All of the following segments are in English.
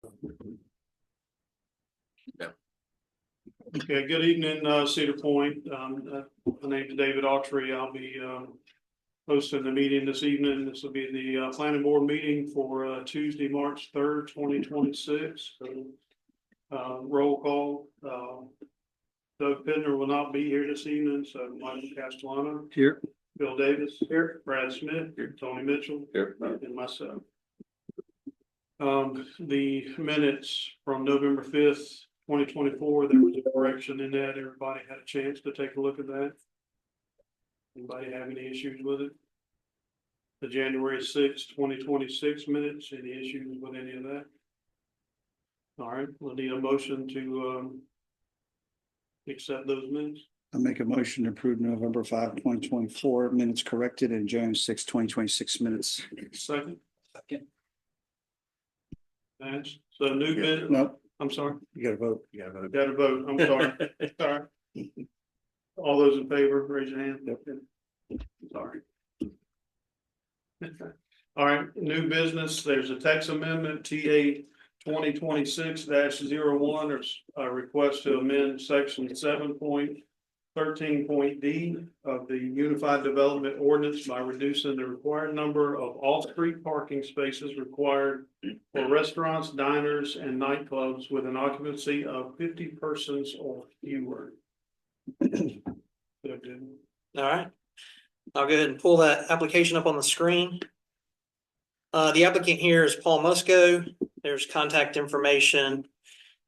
Okay, good evening, Cedar Point. My name is David Autry. I'll be hosting the meeting this evening. This will be the planning board meeting for Tuesday, March 3rd, 2026. So, roll call. Doug Pidner will not be here this evening, so Michael Castellano. Here. Bill Davis. Here. Brad Smith. Here. Tony Mitchell. Here. And myself. The minutes from November 5th, 2024, there was a correction in that. Everybody had a chance to take a look at that. Anybody have any issues with it? The January 6th, 2026 minutes, any issues with any of that? All right, we'll need a motion to accept those minutes. I'll make a motion to approve November 5, 2024 minutes corrected and January 6, 2026 minutes. Second. That's so new bid. No, I'm sorry. you gotta vote. You gotta vote. Got to vote. I'm sorry. Sorry. All those in favor, raise your hand. Yep. Sorry. All right, new business. There's a text amendment, TA 2026-01. There's a request to amend section 7.13.d of the Unified Development Ordinance by reducing the required number of off-street parking spaces required for restaurants, diners, and nightclubs with an occupancy of 50 persons or fewer. All right, I'll go ahead and pull that application up on the screen. The applicant here is Paul Musco. There's contact information.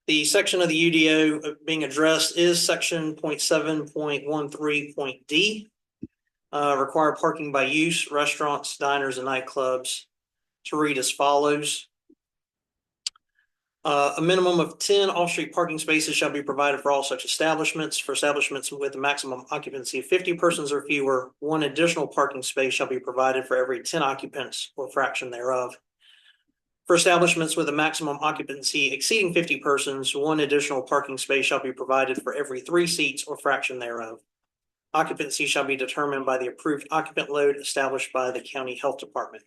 The section of the UDO being addressed is section 0.7.13.d. Required parking by use, restaurants, diners, and nightclubs. To read as follows. A minimum of 10 off-street parking spaces shall be provided for all such establishments. For establishments with a maximum occupancy of 50 persons or fewer, one additional parking space shall be provided for every 10 occupants or fraction thereof. For establishments with a maximum occupancy exceeding 50 persons, one additional parking space shall be provided for every 3 seats or fraction thereof. Occupancy shall be determined by the approved occupant load established by the county health department.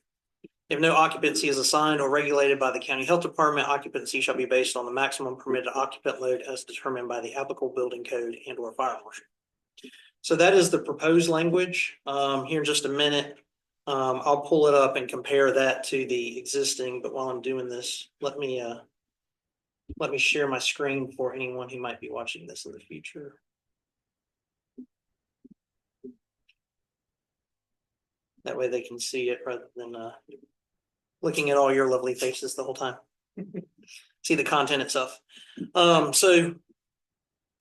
If no occupancy is assigned or regulated by the county health department, occupancy shall be based on the maximum permitted occupant load as determined by the applicable building code and or fire marshal. So that is the proposed language. Here in just a minute, I'll pull it up and compare that to the existing, but while I'm doing this, let me share my screen for anyone who might be watching this in the future. That way they can see it rather than looking at all your lovely faces the whole time. See the content itself. So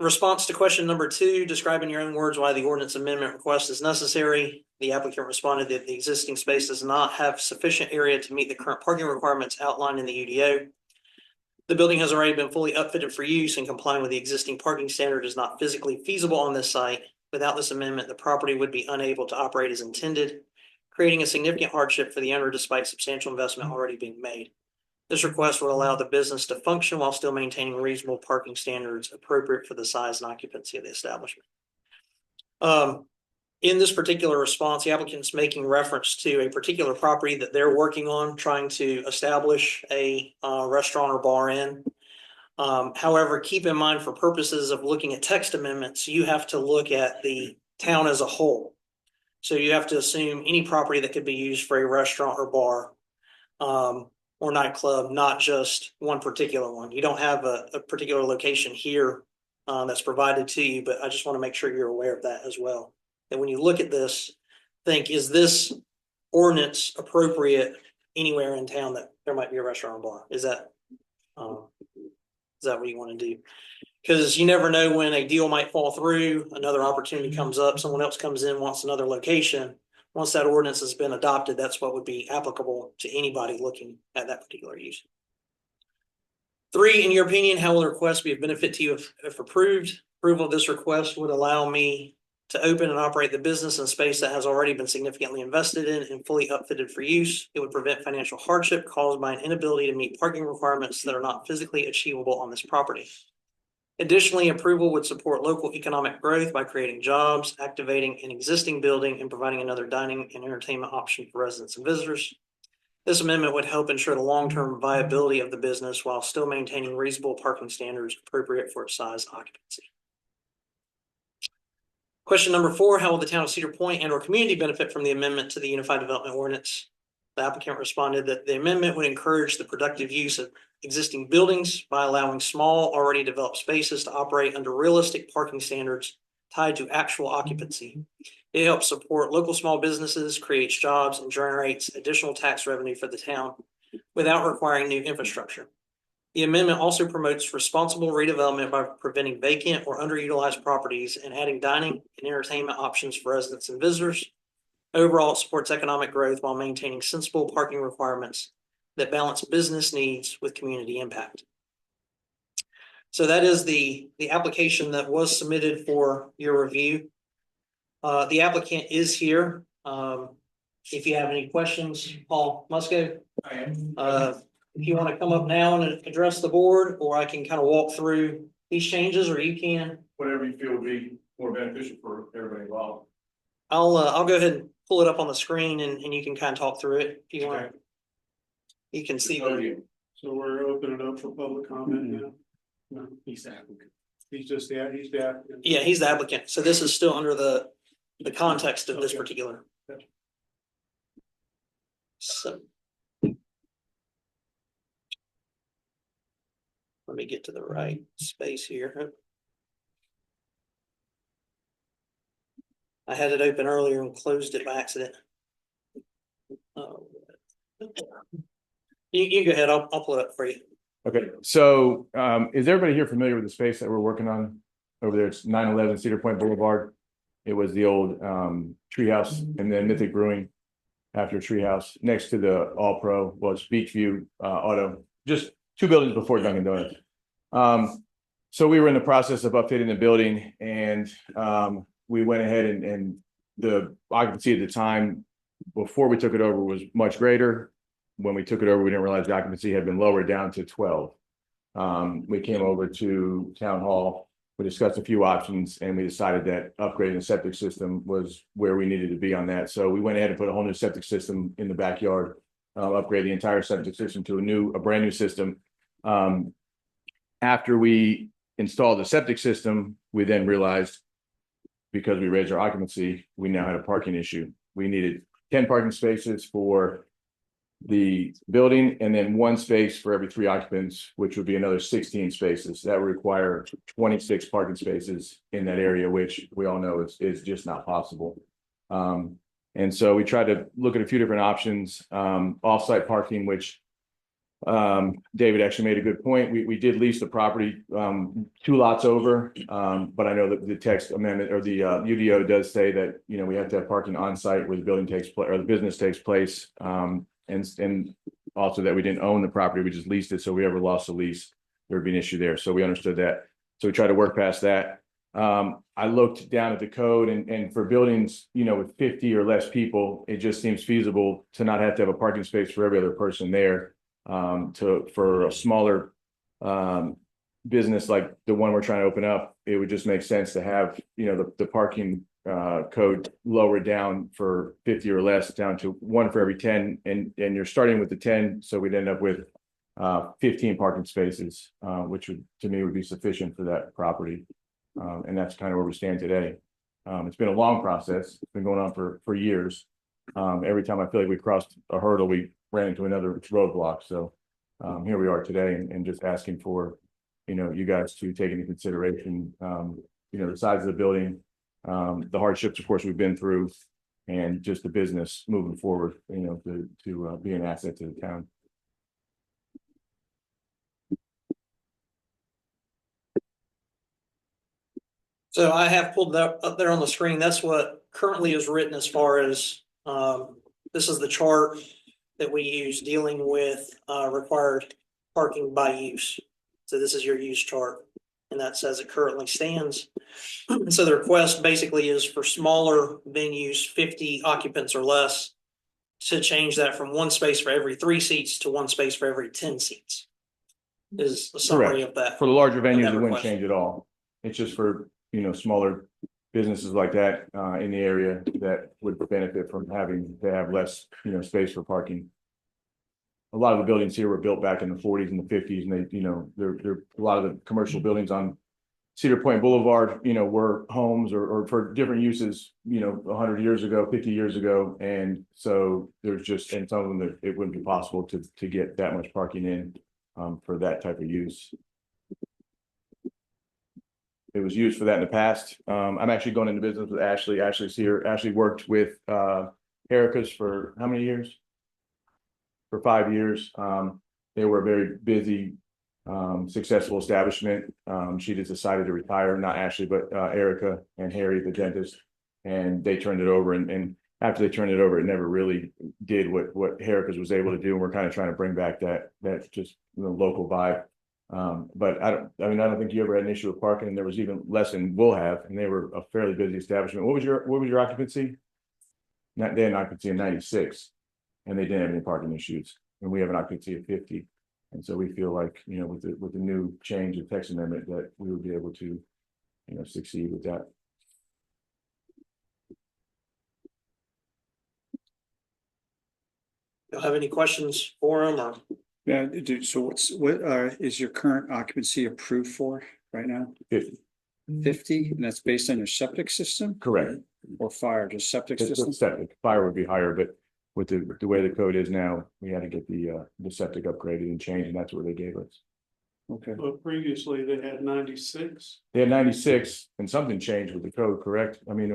response to question number 2, describe in your own words why the ordinance amendment request is necessary. The applicant responded that the existing space does not have sufficient area to meet the current parking requirements outlined in the UDO. The building has already been fully upfitted for use, and complying with the existing parking standard is not physically feasible on this site. Without this amendment, the property would be unable to operate as intended, creating a significant hardship for the owner despite substantial investment already being made. This request would allow the business to function while still maintaining reasonable parking standards appropriate for the size and occupancy of the establishment. In this particular response, the applicant is making reference to a particular property that they're working on, trying to establish a restaurant or bar in. However, keep in mind for purposes of looking at text amendments, you have to look at the town as a whole. So you have to assume any property that could be used for a restaurant or bar or nightclub, not just one particular one. You don't have a particular location here that's provided to you, but I just want to make sure you're aware of that as well. And when you look at this, think, is this ordinance appropriate anywhere in town that there might be a restaurant or bar? Is that what you want to do? Because you never know when a deal might fall through, another opportunity comes up, someone else comes in, wants another location. Once that ordinance has been adopted, that's what would be applicable to anybody looking at that particular use. 3, in your opinion, how will the request be of benefit to you if approved? Approval of this request would allow me to open and operate the business in space that has already been significantly invested in and fully upfitted for use. It would prevent financial hardship caused by an inability to meet parking requirements that are not physically achievable on this property. Additionally, approval would support local economic growth by creating jobs, activating an existing building, and providing another dining and entertainment option for residents and visitors. This amendment would help ensure the long-term viability of the business while still maintaining reasonable parking standards appropriate for its size and occupancy. Question number 4, how will the town of Cedar Point and or community benefit from the amendment to the Unified Development Ordinance? The applicant responded that the amendment would encourage the productive use of existing buildings by allowing small, already developed spaces to operate under realistic parking standards tied to actual occupancy. It helps support local small businesses, creates jobs, and generates additional tax revenue for the town without requiring new infrastructure. The amendment also promotes responsible redevelopment by preventing vacant or underutilized properties and adding dining and entertainment options for residents and visitors. Overall, it supports economic growth while maintaining sensible parking requirements that balance business needs with community impact. So that is the application that was submitted for your review. The applicant is here. If you have any questions, Paul Musco. I am. If you want to come up now and address the board, or I can kind of walk through these changes, or you can. Whatever you feel would be more beneficial for everybody involved. I'll go ahead and pull it up on the screen and you can kind of talk through it if you want. Okay. You can see Oh, the, yeah. So we're opening up for public comment now. No, He's the applicant. he's just he's the applicant. yeah, he's the applicant. So this is still under the context of this Okay. particular. Gotcha. So. Let me get to the right space here. I had it open earlier and closed it by accident. Oh. You go ahead, I'll pull it up for you. Okay, so is everybody here familiar with the space that we're working on over there? It's 911 Cedar Point Boulevard. It was the old Treehouse and then Mythic Brewing after Treehouse. Next to the All Pro was Beachview Auto, just 2 buildings before Dunkin' Donuts. So we were in the process of updating the building, and we went ahead and the occupancy at the time before we took it over was much greater. When we took it over, we didn't realize the occupancy had been lowered down to 12. We came over to Town Hall. We discussed a few options, and we decided that upgrading the septic system was where we needed to be on that. So we went ahead and put a whole new septic system in the backyard, upgrade the entire septic system to a brand new system. After we installed the septic system, we then realized, because we raised our occupancy, we now had a parking issue. We needed 10 parking spaces for the building, and then 1 space for every 3 occupants, which would be another 16 spaces. That would require 26 parking spaces in that area, which we all know is just not possible. And so we tried to look at a few different options, off-site parking, which David actually made a good point. We did lease the property 2 lots over, but I know that the text amendment or the UDO does say that, you know, we have to have parking on site where the building takes place or the business takes place. And also that we didn't own the property, we just leased it. So if we ever lost the lease, there would be an issue there. So we understood that. So we tried to work past that. I looked down at the code, and for buildings, you know, with 50 or less people, it just seems feasible to not have to have a parking space for every other person there. For a smaller business like the one we're trying to open up, it would just make sense to have, you know, the parking code lowered down for 50 or less down to 1 for every 10, and you're starting with the 10, so we'd end up with 15 parking spaces, which would, to me, would be sufficient for that property. And that's kind of where we stand today. It's been a long process. It's been going on for years. Every time I feel like we crossed a hurdle, we ran into another roadblock. So here we are today, and just asking for, you know, you guys to take into consideration, you know, the size of the building, the hardships, of course, we've been through, and just the business moving forward, you know, to be an asset to the town. So I have pulled that up there on the screen. That's what currently is written as far as, this is the chart that we use dealing with required parking by use. So this is your use chart, and that says it currently stands. So the request basically is for smaller venues, 50 occupants or less, to change that from 1 space for every 3 seats to 1 space for every 10 seats. Is a summary of that. For the larger venues, that it wouldn't request. change at all. It's just for, you know, smaller businesses like that in the area that would benefit from having to have less, you know, space for parking. a lot of the buildings here were built back in the 40s and the 50s, and they, you know, they're a lot of the commercial buildings on Cedar Point Boulevard, you know, were homes or for different uses, you know, 100 years ago, 50 years ago. And so there's just, and some of them that it wouldn't be possible to get that much parking in for that type of use. It was used for that in the past. I'm actually going into business with Ashley. Ashley's here. Ashley worked with Erica's for how many years? For 5 years. They were a very busy, successful establishment. She just decided to retire, not Ashley, but Erica and Harry, the dentist, and they turned it over. And after they turned it over, it never really did what Erica's was able to do. And we're kind of trying to bring back that just, you know, local vibe. But I don't think you ever had an issue with parking, and there was even less than we'll have, and they were a fairly busy establishment. What was your occupancy? They had an occupancy in 96, and they didn't have any parking issues, and we have an occupancy of 50. And so we feel like, you know, with the new change of text amendment, that we would be able to, you know, succeed with that. Y'all have any questions for him or? Yeah, so what is your current occupancy approved for right now? 50. 50, and that's based on your septic system Correct. or fire, just septic It's system? septic. Fire would be higher, but with the way the code is now, we had to get the septic upgraded and changed, and that's what they gave us. Okay, But previously they had 96. They had 96, and something changed with the code, correct? I mean,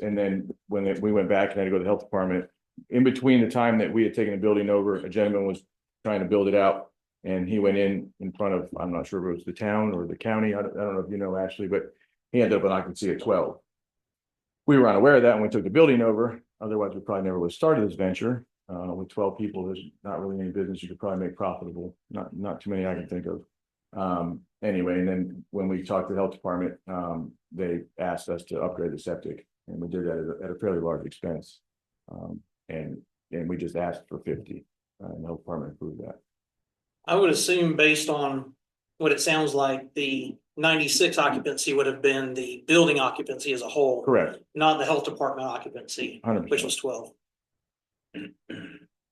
and then when we went back and had to go to the health department, in between the time that we had taken the building over, a gentleman was trying to build it out, and he went in front of, I'm not sure if it was the town or the county. I don't know if you know, Ashley, but he ended up an occupancy at 12. We were unaware of that when we took the building over. Otherwise, we probably never would have started this venture. With 12 people, there's not really any business you could probably make profitable. Not too many I can think of. Anyway, and then when we talked to the health department, they asked us to upgrade the septic, and we did that at a fairly large expense. And we just asked for 50, and the health department approved that. I would assume based on what it sounds like, the 96 occupancy would have been the building occupancy as a whole. Correct. Not the health department occupancy, 100%. which was 12.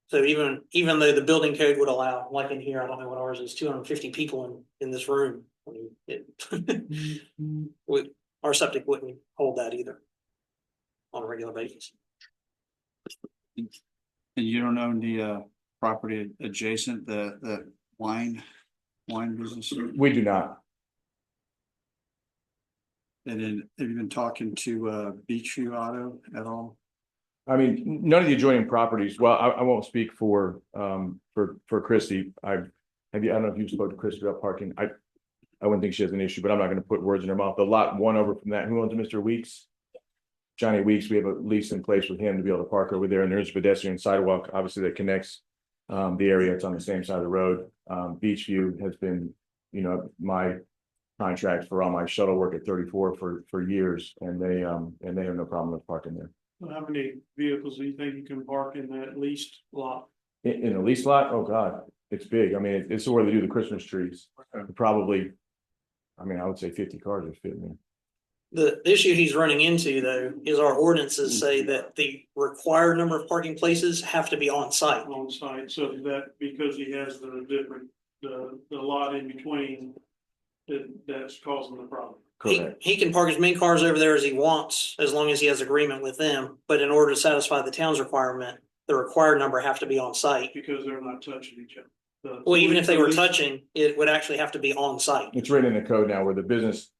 So even though the building code would allow, like in here, I don't know what ours is, 250 people in this room. I mean, our septic wouldn't hold that either on a regular basis. and you don't own the property adjacent, the wine business? We do not. And then have you been talking to Beachview Auto at all? I mean, none of the adjoining properties. Well, I won't speak for Christy. I don't know if you spoke to Christy about parking. I wouldn't think she has an issue, but I'm not going to put words in her mouth. The lot one over from that, who owns it, Mr. Weeks? Johnny Weeks. We have a lease in place with him to be able to park over there, and there's a pedestrian sidewalk, obviously, that connects the area. It's on the same side of the road. Beachview has been, you know, my contract for all my shuttle work at 34 for years, and they have no problem with parking there. How many vehicles do you think you can park in that leased lot? In the lease lot? Oh, God, it's big. I mean, it's where they do the Christmas trees. Probably, I mean, I would say 50 cars would fit in there. The issue he's running into, though, is our ordinances say that the required number of parking places have to be on site. On site, so that because he has the lot in between, that's causing the problem. Correct. He can park as many cars over there as he wants, as long as he has agreement with them. But in order to satisfy the town's requirement, the required number have to be on site. Because they're not touching each other. Well, even if they were touching, it would actually have to be on site. It's written in the code now where the business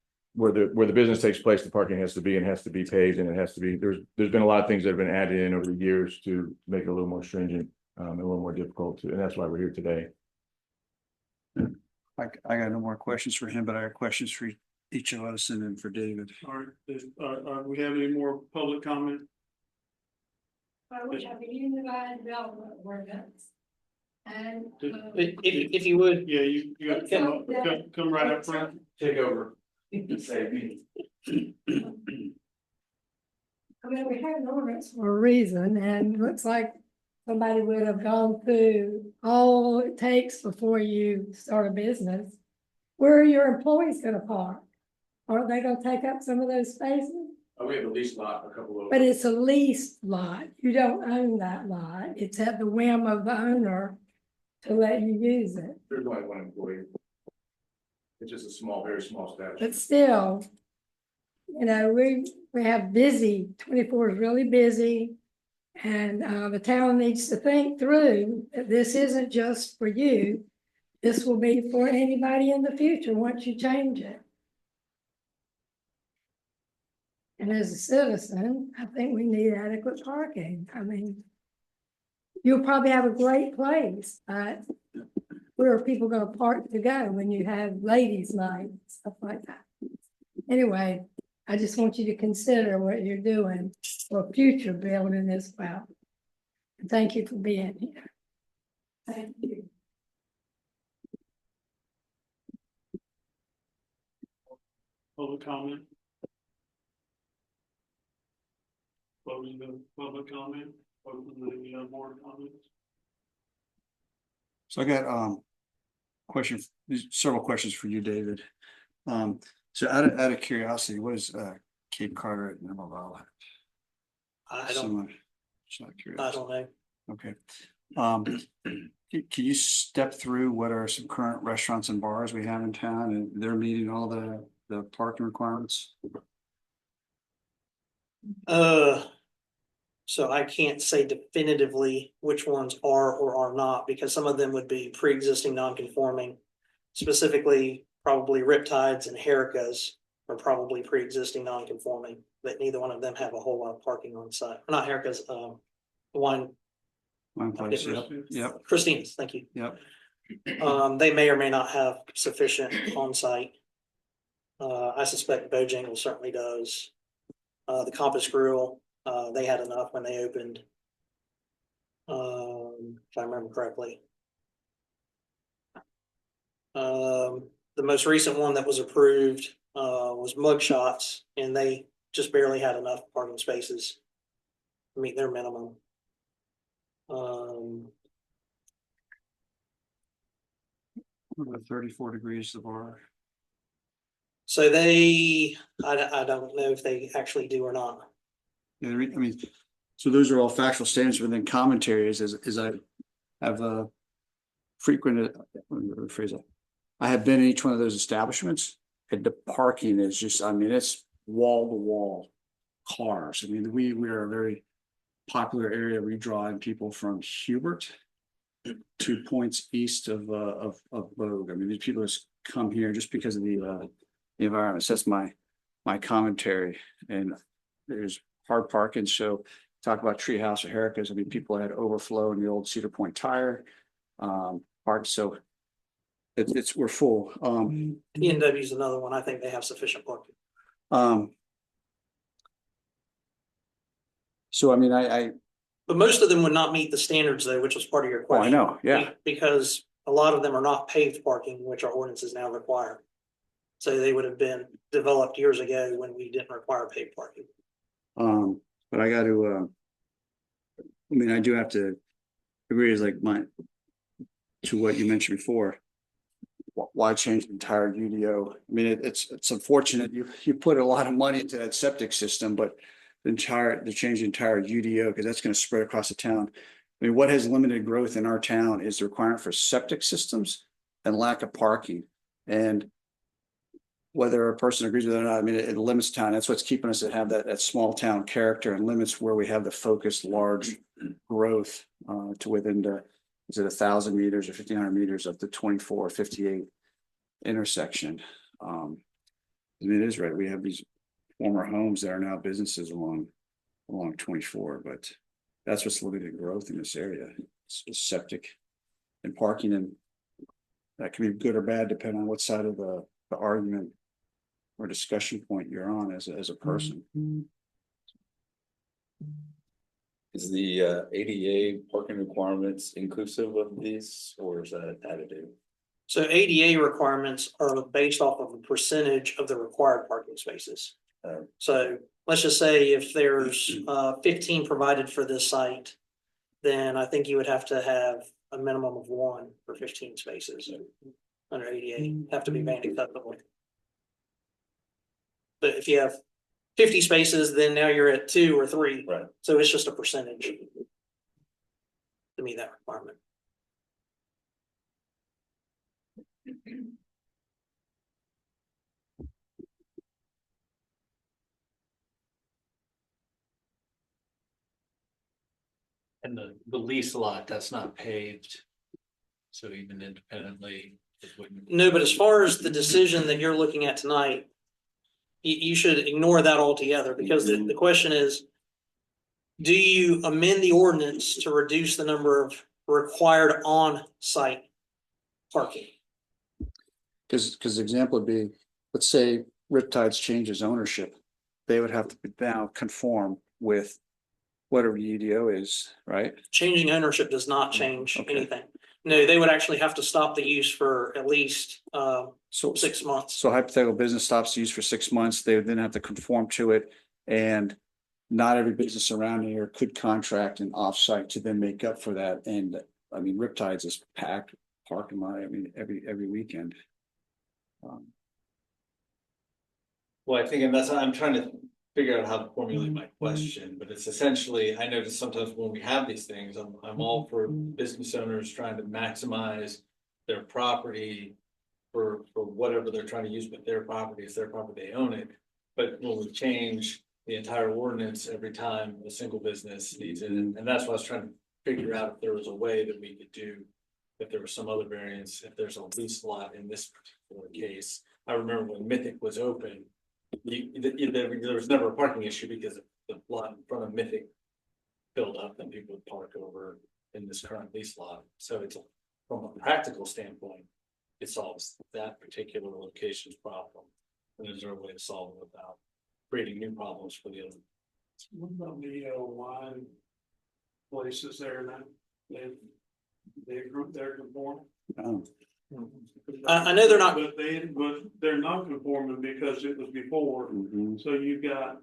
takes place, the parking has to be paved, and it has to be, there's been a lot of things that have been added in over the years to make it a little more stringent, a little more difficult and that's why we're here today. I got no more questions for him, but I have questions for each of us and then for David. All right, we have any more public comment? We have a unified development ordinance. And. If you would. Yeah, you got to come right up front. Take over. I mean, we have an ordinance for a reason, and it looks like somebody would have gone through all it takes before you start a business. Where are your employees gonna park? Aren't they gonna take up some of those spaces? We have a lease lot, a couple of. But it's a leased lot. You don't own that lot. It's at the whim of the owner to let you use it. There's only one employee. It's just a small, very small establishment. But still, you know, we have busy, 24 is really busy. And the town needs to think through that this isn't just for you. This will be for anybody in the future once you change it. And as a citizen, I think we need adequate parking. I mean, you'll probably have a great place, but where are people gonna park to go when you have ladies' night, stuff like that? Anyway, I just want you to consider what you're doing for future building as well. And thank you for being here. Thank you. Public comment? Closing the public comment, open the board comments. So I got several questions for you, David. So out of curiosity, what is Cape Carteret and Emerald? I don't know. Okay. Can you step through what are some current restaurants and bars we have in town and they're meeting all the parking requirements? So I can't say definitively which ones are or are not, because some of them would be pre-existing non-conforming. Specifically, probably Riptides and Hericas are probably pre-existing non-conforming, but neither one of them have a whole lot of parking on site. Not Hericas, wine. One place, yep, Christine's, thank you. yep. They may or may not have sufficient on site. I suspect Bojangles certainly does. The Compass Grill, they had enough when they opened. If I remember correctly. The most recent one that was approved was Mugshots, and they just barely had enough parking spaces to meet their minimum. What about 34 degrees the bar? So they, I don't know if they actually do or not. Yeah, I mean, so those are all factual statements within commentaries as I have frequented, rephrase that. I have been in each one of those establishments and the parking is just, I mean, it's wall to wall cars. I mean, we are a very popular area. We draw in people from Hubert to points east of Bogue. I mean, these people just come here just because of the environment. So that's my commentary. And there's hard parking. So talk about Treehouse or Hericas. I mean, people had overflow in the old Cedar Point tire park. So we're full. P&W is another one. I think they have sufficient parking. So I mean, But most of them would not meet the standards though, which was part of your oh, I question. know, yeah. Because a lot of them are not paved parking, which our ordinances now require. So they would have been developed years ago when we didn't require paved parking. But I got to, I mean, I do have to agree is like to what you mentioned before. Why change the entire UDO? I mean, it's unfortunate you put a lot of money into that septic system, but to change the entire UDO because that's going to spread across the town. I mean, what has limited growth in our town is the requirement for septic systems and lack of parking. And whether a person agrees with it or not, I mean, it limits town. That's what's keeping us to have that small town character and limits where we have the focused large growth to within the, is it 1,000 meters or 1,500 meters of the 2458 intersection. I mean, it is right. We have these former homes that are now businesses along 24, but that's what's limited growth in this area. It's septic and parking, and that can be good or bad depending on what side of the argument or discussion point you're on as a person. Is the ADA parking requirements inclusive of these, or is that additive? So ADA requirements are based off of a percentage of the required parking spaces. So let's just say if there's 15 provided for this site, then I think you would have to have a minimum of 1 for 15 spaces under ADA, have to be band acceptable. But if you have 50 spaces, then now you're at 2 or 3. Right. So it's just a percentage to meet that requirement. And the lease lot, that's not paved. So even independently, it wouldn't. No, but as far as the decision that you're looking at tonight, you should ignore that altogether, because the question is, do you amend the ordinance to reduce the number of required on-site parking? Because the example would be, let's say Riptide's changes ownership. They would have to now conform with whatever the UDO is, right? Changing ownership does not change Okay. anything. No, they would actually have to stop the use for at least So 6 months. So hypothetical business stops use for 6 months, they would then have to conform to it. And not every business around here could contract an offsite to then make up for that. And I mean, Riptide's is packed parking lot, I mean, every weekend. Well, I think, and that's, I'm trying to figure out how to formulate my question, but it's essentially, I notice sometimes when we have these things, I'm all for business owners trying to maximize their property for whatever they're trying to use with their property, it's their property, they own it. But when we change the entire ordinance every time a single business needs it, and that's what I was trying to figure out if there was a way that we could do, if there was some other variance, if there's a lease lot in this particular case. I remember when Mythic was open, there was never a parking issue because the lot in front of Mythic filled up and people would park over in this current lease lot. So it's from a practical standpoint, it solves that particular location's problem. And is there a way to solve it without creating new problems for the other? What about the wine places there now? They group there conforming? I know they're not. But they're not conforming because it was before. Mhm. So you got,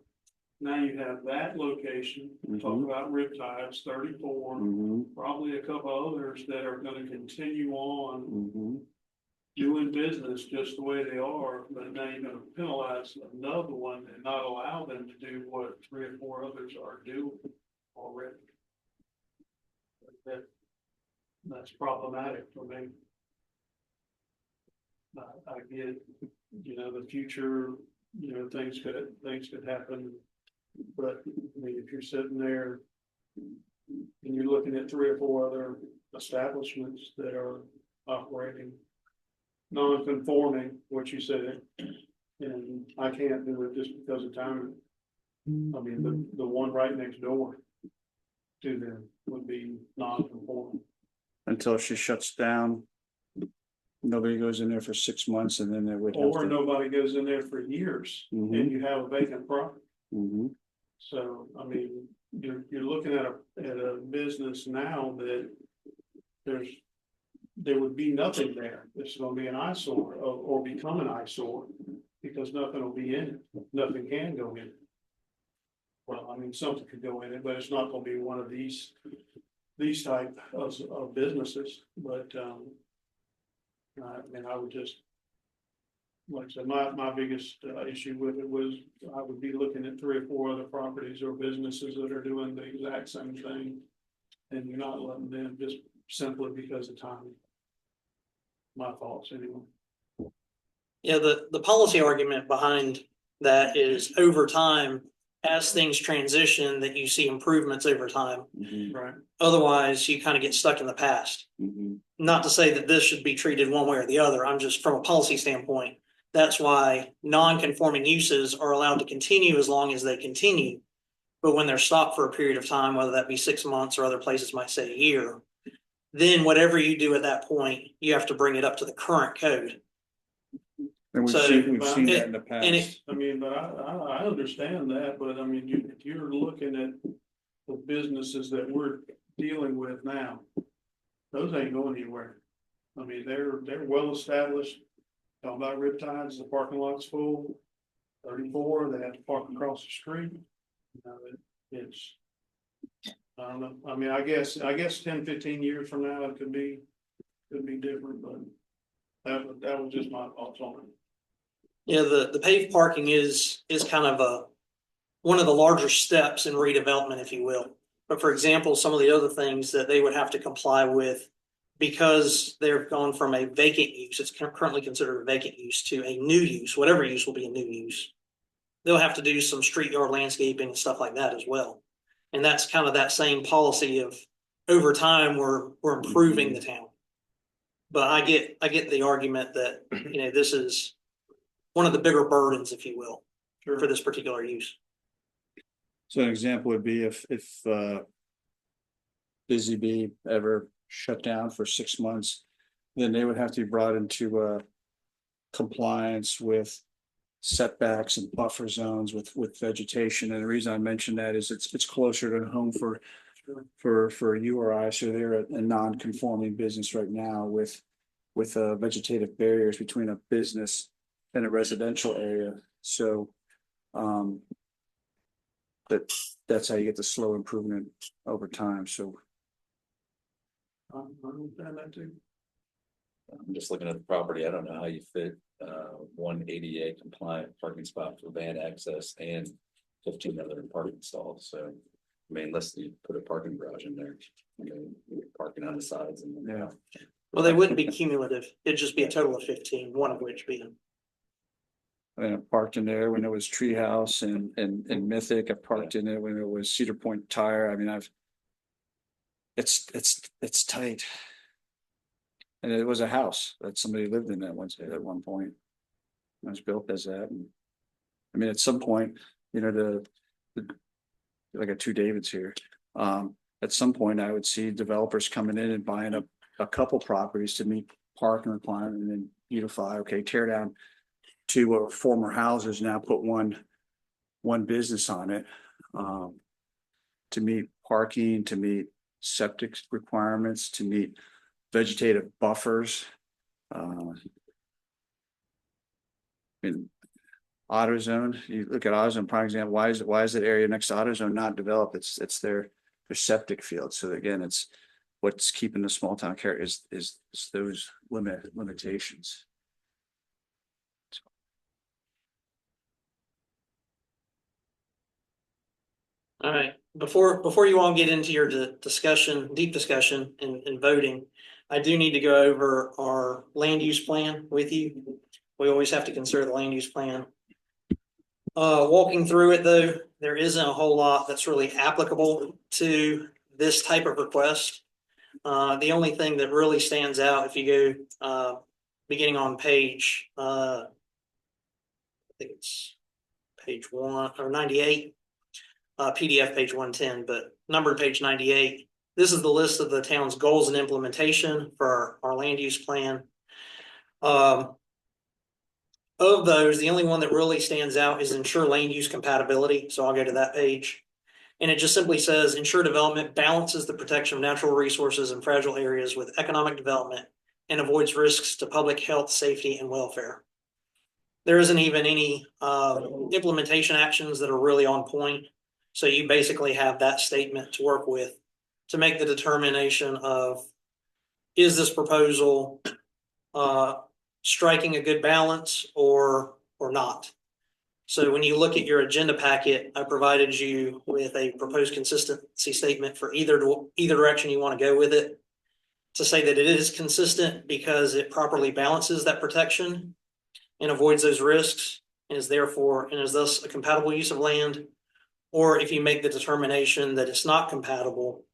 now you have that location, talk Mhm. about Riptides, 34, Mhm. probably a couple others that are gonna continue on Mhm. doing business just the way they are, but now you're gonna penalize another one and not allow them to do what 3 or 4 others are doing already. That's problematic for me. I get, the future, things could happen. But I mean, if you're sitting there and you're looking at 3 or 4 other establishments that are operating non-conforming, what you said, and I can't do it just because of timing. I mean, the one right next door to them would be non-conforming. Until she shuts down. Nobody goes in there for 6 months and then they would have Or to. nobody goes in there for years Mhm. and you have a vacant property. Mhm. So, I mean, you're looking at a business now that there would be nothing there. It's gonna be an eyesore or become an eyesore because nothing will be in it. Nothing can go in it. Well, I mean, something could go in it, but it's not gonna be one of these type of businesses, but, I mean, I would just, like I said, my biggest issue with it was I would be looking at 3 or 4 other properties or businesses that are doing the exact same thing. And you're not letting them just simply because of timing. My thoughts anyway. Yeah, the policy argument behind that is over time, as things transition, that you see improvements over time. Mhm. Right. Otherwise, you kind of get stuck in the past. Mhm. Not to say that this should be treated one way or the other. I'm just from a policy standpoint. That's why non-conforming uses are allowed to continue as long as they continue. But when they're stopped for a period of time, whether that be 6 months or other places might say a year, then whatever you do at that point, you have to bring it up to the current code. And So, we've seen that in the and past. I mean, but I understand that, but I mean, you're looking at the businesses that we're dealing with now. Those ain't going anywhere. I mean, they're well established. Talking about Riptides, the parking lot's full. 34, they have to park across the street. It's, I don't know. I mean, I guess 10, 15 years from now, it could be different, but that was just my thoughts on it. yeah, the paved parking is kind of one of the larger steps in redevelopment, if you will. But for example, some of the other things that they would have to comply with, because they're gone from a vacant use, it's currently considered a vacant use, to a new use, whatever use will be a new use. They'll have to do some street yard landscaping and stuff like that as well. And that's kind of that same policy of over time, we're improving the town. But I get the argument that, this is one of the bigger burdens, if you will, for this particular use. So an example would be if Busy Bee ever shut down for 6 months, then they would have to be brought into compliance with setbacks and buffer zones with vegetation. And the reason I mention that is it's closer to home for you or I. So they're a non-conforming business right now with vegetative barriers between a business and a residential area. So that's how you get the slow improvement over time. So I'm just looking at the property. I don't know how you fit one ADA compliant parking spot for van access and 15 other parking stalls. So, I mean, unless you put a parking garage in there, parking on the sides and yeah. Well, they wouldn't be cumulative. It'd just be a total of 15, one of which being. I parked in there when it was Treehouse and Mythic. I parked in it when it was Cedar Point Tire. I mean, it's tight. And it was a house that somebody lived in at one point. It was built as that. And I mean, at some point, the I got two Davids here. At some point, I would see developers coming in and buying up a couple properties to meet parking requirement and then beautify. Okay, tear down two former houses, now put one business on it to meet parking, to meet septic requirements, to meet vegetative buffers. In AutoZone, you look at AutoZone, prime example. Why is that area next to AutoZone not developed? It's their septic field. So again, it's what's keeping the small town character is those limitations. All right, before you all get into your deep discussion and voting, I do need to go over our land use plan with you. We always have to consider the land use plan. Walking through it though, there isn't a whole lot that's really applicable to this type of request. The only thing that really stands out, if you go beginning on page, I think it's page 1 or 98. PDF page 110, but numbered page 98. This is the list of the town's goals and implementation for our land use plan. Of those, the only one that really stands out is ensure land use compatibility. So I'll go to that page. And it just simply says ensure development balances the protection of natural resources and fragile areas with economic development and avoids risks to public health, safety, and welfare. There isn't even any implementation actions that are really on point. So you basically have that statement to work with to make the determination of, is this proposal striking a good balance or not? So when you look at your agenda packet, I provided you with a proposed consistency statement for either direction you want to go with it, to say that it is consistent because it properly balances that protection and avoids those risks and is thus a compatible use of land. Or if you make the determination that it's not compatible,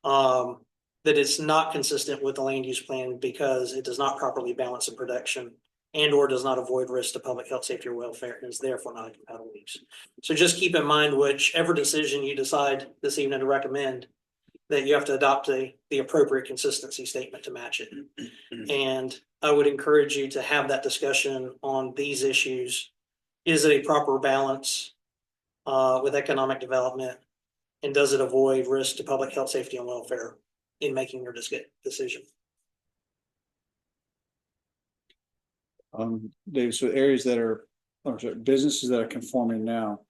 that it's not consistent with the land use plan because it does not properly balance the protection and or does not avoid risk to public health, safety, or welfare, and is therefore not a compatible use. So just keep in mind, whichever decision you decide this evening to recommend, that you have to adopt the appropriate consistency statement to match it. And I would encourage you to have that discussion on these issues. Is it a proper balance with economic development, and does it avoid risk to public health, safety, and welfare in making your decision? Dave, so areas that are, businesses that are conforming now.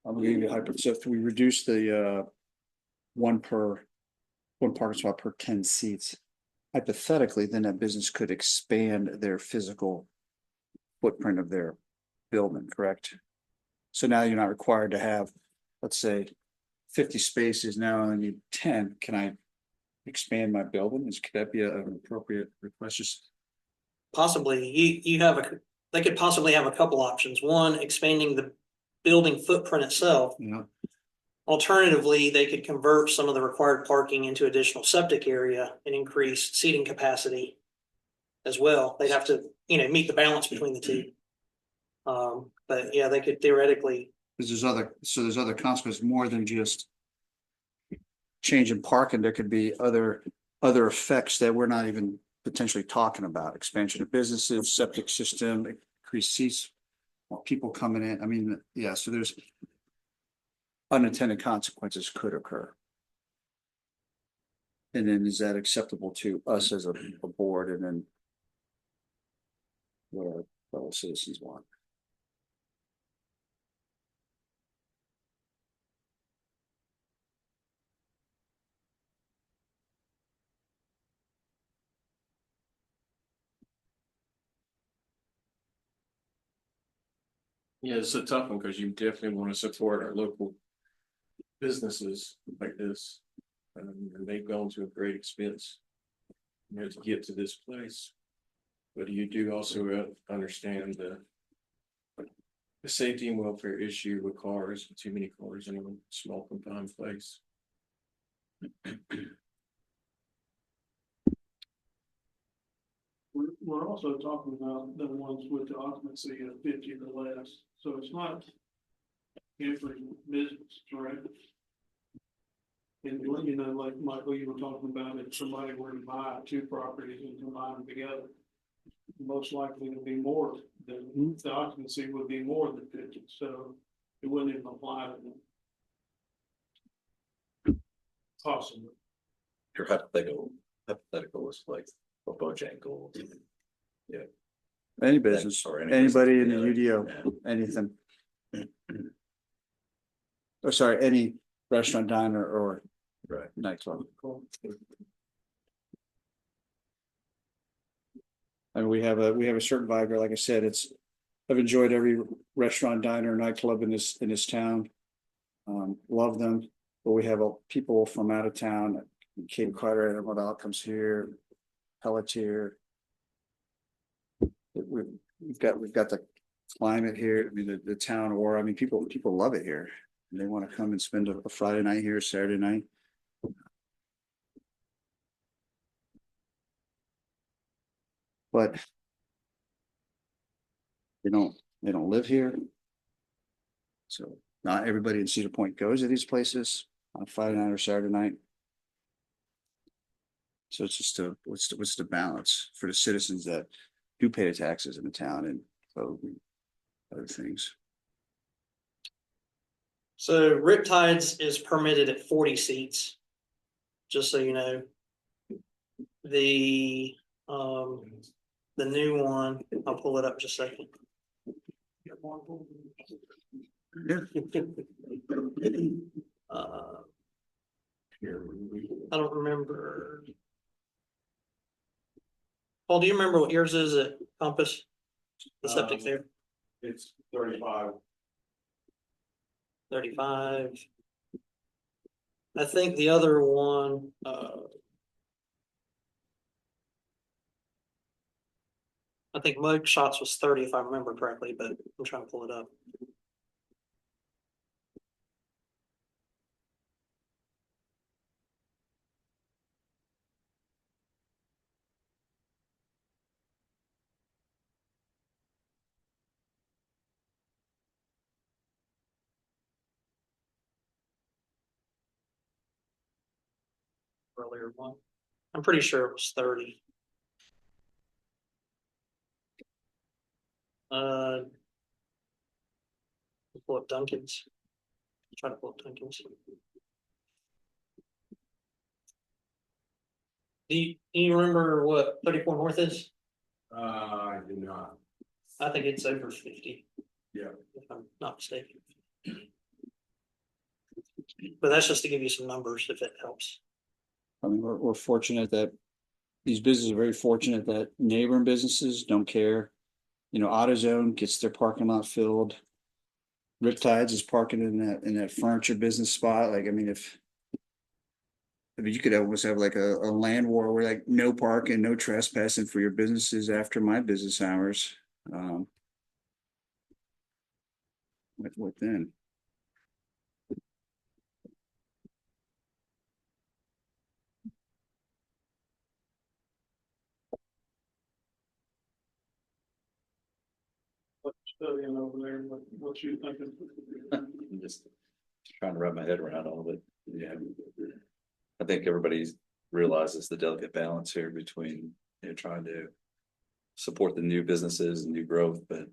I'm gonna give you a hypothetical. If we reduce the one parking spot per 10 seats, hypothetically, then that business could expand their physical footprint of their building, correct? So now you're not required to have, let's say, 50 spaces, now I only need 10. Can I expand my building? Could that be an appropriate request? Just, Possibly, you have they could possibly have a couple options. One, expanding the building footprint itself. you know, Alternatively, they could convert some of the required parking into additional septic area and increase seating capacity as well. They'd have to, meet the balance between the two. But yeah, they could theoretically, there's other consequences more than just change in parking. There could be other effects that we're not even potentially talking about. Expansion of businesses, septic system, increased seats, more people coming in. I mean, yeah, so there's unintended consequences could occur. And then is that acceptable to us as a board, and then what our fellow citizens want? Yeah, it's a tough one because you definitely want to support our local businesses like this. And they've gone to a great expense, to get to this place. But you do also understand the safety and welfare issue with cars, too many cars in a small confined place. We're also talking about the ones with the occupancy of 50 or less, so it's not every business, right? And like Michael, you were talking about, if somebody were to buy 2 properties and combine them together, most likely it'd be more than, the occupancy would be more than 50, so it wouldn't even apply to them. Possibly. Your hypothetical is like a Bojangles. Yeah. Any business, Or any anybody in the business UDO, together. anything. Or sorry, any restaurant, diner, or Right. nightclub. And we have a certain vibe, like I said, I've enjoyed every restaurant, diner, nightclub in this town. Love them, but we have people from out of town, Cape Carter, and what all comes here, Pelletier. We've got the climate here. I mean, the town, or I mean, people love it here. And they want to come and spend a Friday night here, Saturday night. But they don't live here. So not everybody in Cedar Point goes to these places on Friday night or Saturday night. So it's just what's the balance for the citizens that do pay the taxes in the town and other things. so Riptides is permitted at 40 seats. Just so you know. The new one, I'll pull it up just a second. Yeah. I don't remember. Paul, do you remember what yours is at Compass? The septic there, It's 35. 35. I think the other one, I think Mug Shots was 30 if I remember correctly, but I'm trying to pull it up. Earlier one. I'm pretty sure it was 30. Pull up Duncan's. Try to pull up Duncan's. Do you remember what 34 North is? I do not. I think it's over 50. Yeah. If I'm not mistaken. But that's just to give you some numbers if it helps. I mean, we're fortunate that these businesses are very fortunate that neighboring businesses don't care. AutoZone gets their parking lot filled. Riptides is parking in that furniture business spot, like, I mean, if. I mean, you could almost have like a land war where like no parking, no trespassing for your businesses after my business hours. What then? Studying over there, what you thinking? I'm just trying to wrap my head around all of it. Yeah. I think everybody realizes the delicate balance here between, trying to support the new businesses and new growth, but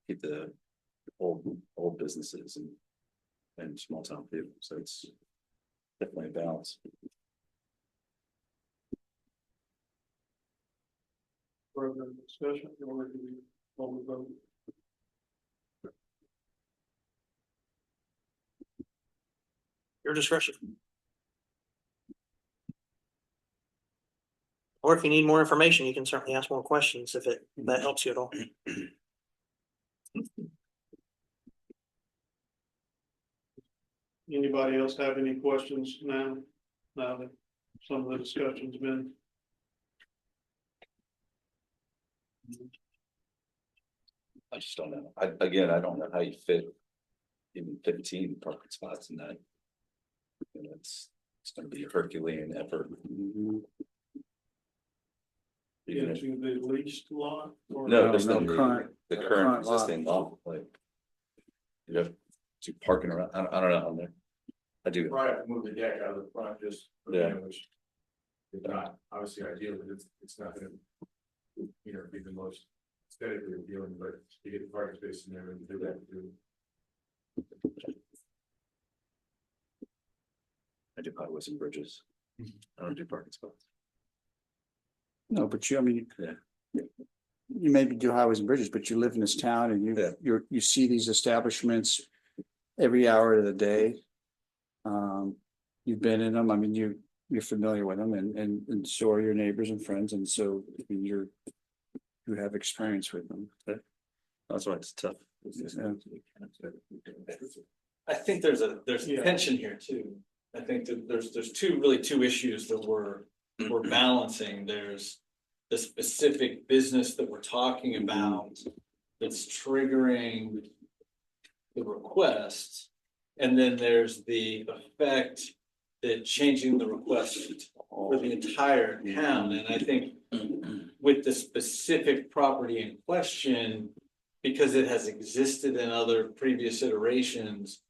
keep the old businesses and small town people. So it's definitely a balance. Further discussion, or do we hold the vote? Your discretion. Or if you need more information, you can certainly ask more questions if that helps you at all. Anybody else have any questions now? Now that some of the discussion's been. I just don't know. I don't know how you fit even 15 parking spots in that. It's gonna be a Herculean effort. Even if- Into the leased lot? Or No, just no, in current- the current current lot. existing lot, like. You have to parking around, I don't know on there. I do, Probably have to move the deck out of the front, just. Yeah. Which is not obviously ideal, but it's not gonna, be the most aesthetically appealing, but you get the parking space in there and do that too. I do highways and bridges. I don't do parking spots. No, but I mean. Yeah. You maybe do highways and bridges, but you live in this town and Yeah. you see these establishments every hour of the day. You've been in them, I mean, you're familiar with them and so are your neighbors and friends, and so I mean, you have experience with them. That's why it's tough. Yeah. I think there's Yeah. tension here too. I think that there's two issues that we're balancing. There's the specific business that we're talking about that's triggering the request. And then there's the effect that changing the request for the entire town. And I think with the specific property in question, because it has existed in other previous iterations,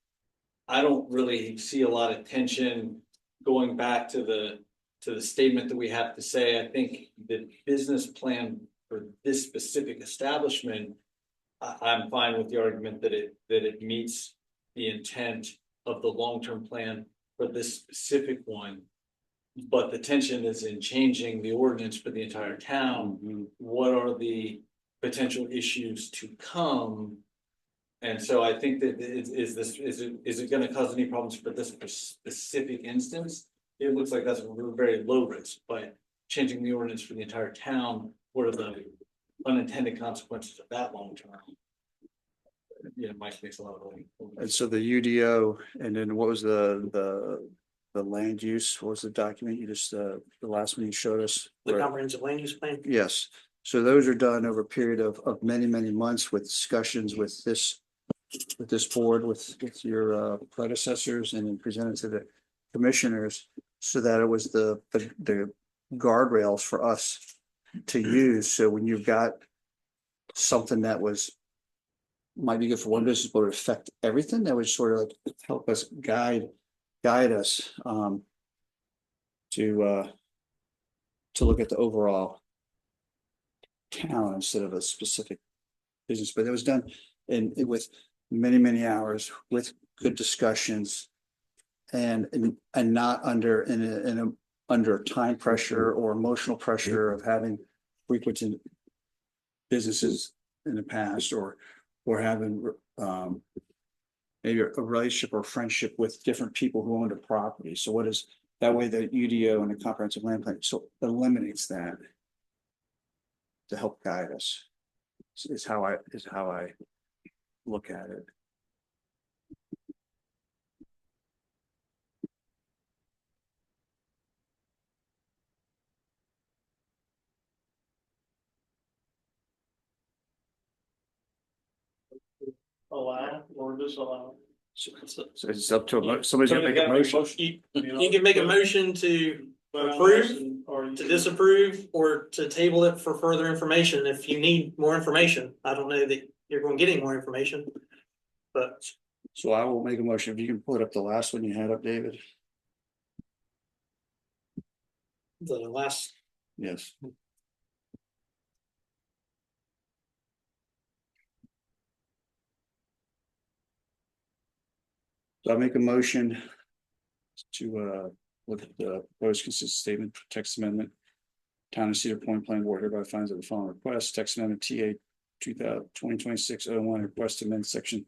I don't really see a lot of tension going back to the statement that we have to say. I think the business plan for this specific establishment, I'm fine with the argument that it meets the intent of the long-term plan for this specific one. But the tension is in changing the ordinance for the entire town. What are the potential issues to come? And so I think that is it gonna cause any problems for this specific instance? It looks like that's a very low risk, but changing the ordinance for the entire town, what are the unintended consequences of that long term? Mike makes a lot of money. And so the UDO, and then what was the land use, what was the document you just, the last one you showed us? The comprehensive land use plan. Yes, so those are done over a period of many, many months with discussions with this board, with your predecessors, and then presented to the commissioners, so that it was the guardrails for us to use. So when you've got something that might be good for one business, but would affect everything, that would sort of like help us guide us to look at the overall town instead of a specific business. But it was done with many hours, with good discussions, and not under time pressure or emotional pressure of having frequented businesses in the past, or having maybe a relationship or friendship with different people who owned a property. So what is that way, the UDO and the comprehensive land plan so eliminates that to help guide us is how I look at it. or disallow. So it's a- So it's up to, somebody's gonna make a motion. You can make a motion to approve, Or to disapprove, or to table it for further information if you need more information. I don't know that you're going to get any more information. But So I will make a motion. If you can put up the last one you had up, David. the last, Yes. So I make a motion to look at the proposed consistent statement for text amendment. Town of Cedar Point Planning Board hereby finds that the following request, text amendment TA 2026-01, request to amend section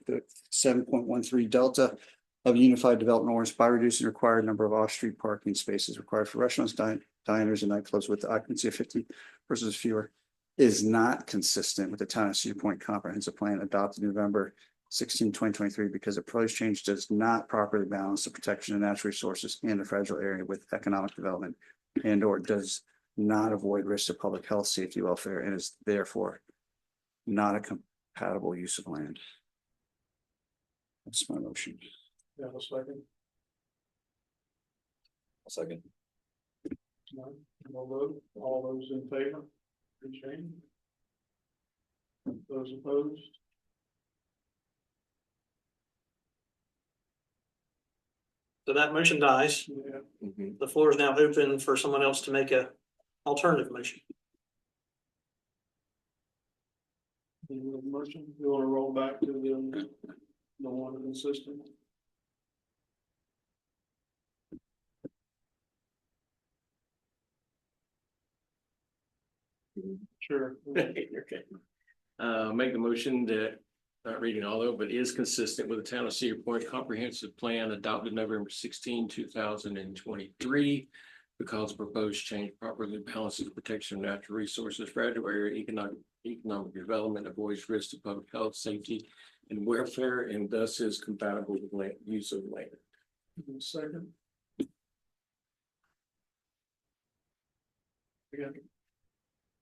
7.13 Delta of Unified Development Ordinance by reducing required number of off-street parking spaces required for restaurants, diners, and nightclubs with the occupancy of 50 versus fewer, is not consistent with the Town of Cedar Point Comprehensive Plan adopted November 16, 2023, because the proposed change does not properly balance the protection of natural resources and the fragile area with economic development, and or does not avoid risks of public health, safety, welfare, and is therefore not a compatible use of land. That's my motion. Yeah, a second. A second. No, no vote. All those in favor? For change? Those opposed? so that motion dies. Yeah. Mhm. The floor is now open for someone else to make a alternative motion. Any other motion? You wanna roll back to the one consistent? Sure. Okay. Make the motion that, not reading all of it, but is consistent with the Town of Cedar Point Comprehensive Plan adopted November 16, 2023. Because the proposed change properly balances the protection of natural resources, fragile area, economic development, avoids risk to public health, safety, and welfare, and thus is compatible with land use of land. Second. Again.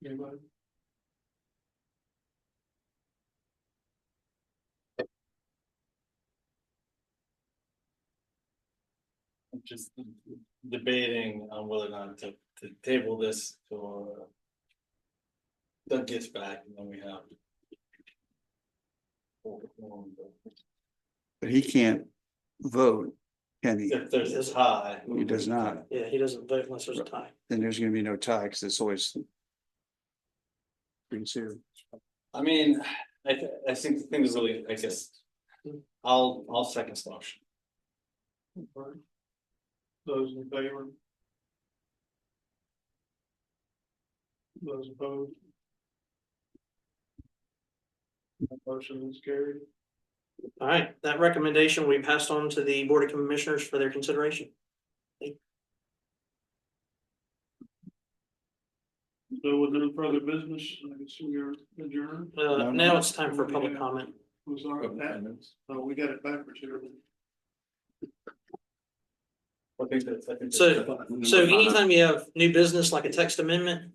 Anybody? I'm just debating on whether or not to table this or Doug gets back and then we have. But he can't vote, can he? If there's this high. He does not. Yeah, he doesn't vote unless there's a tie. Then there's gonna be no tie, because it's always 3-2. I mean, I think the thing is really, I guess. I'll second the motion. Those in favor? Those opposed? That motion is carried. All right, that recommendation will be passed on to the Board of Commissioners for their consideration. So with no further business, I guess we are adjourned. Now it's time for public comment. Was our attendance? Oh, we got it backwards here. So anytime you have new business like a text amendment,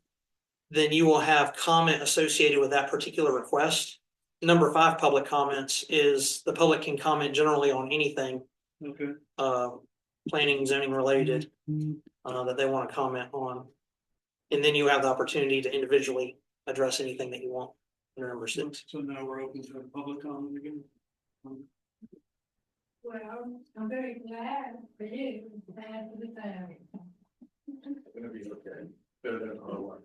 then you will have comment associated with that particular request. Number 5, public comments, is the public can comment generally on anything, Okay. planning, zoning related, that they want to comment on. And then you have the opportunity to individually address anything that you want under number 6. So now we're open to public comment again. Well, I'm very glad for you, glad for the family. Gonna be okay. Better than otherwise.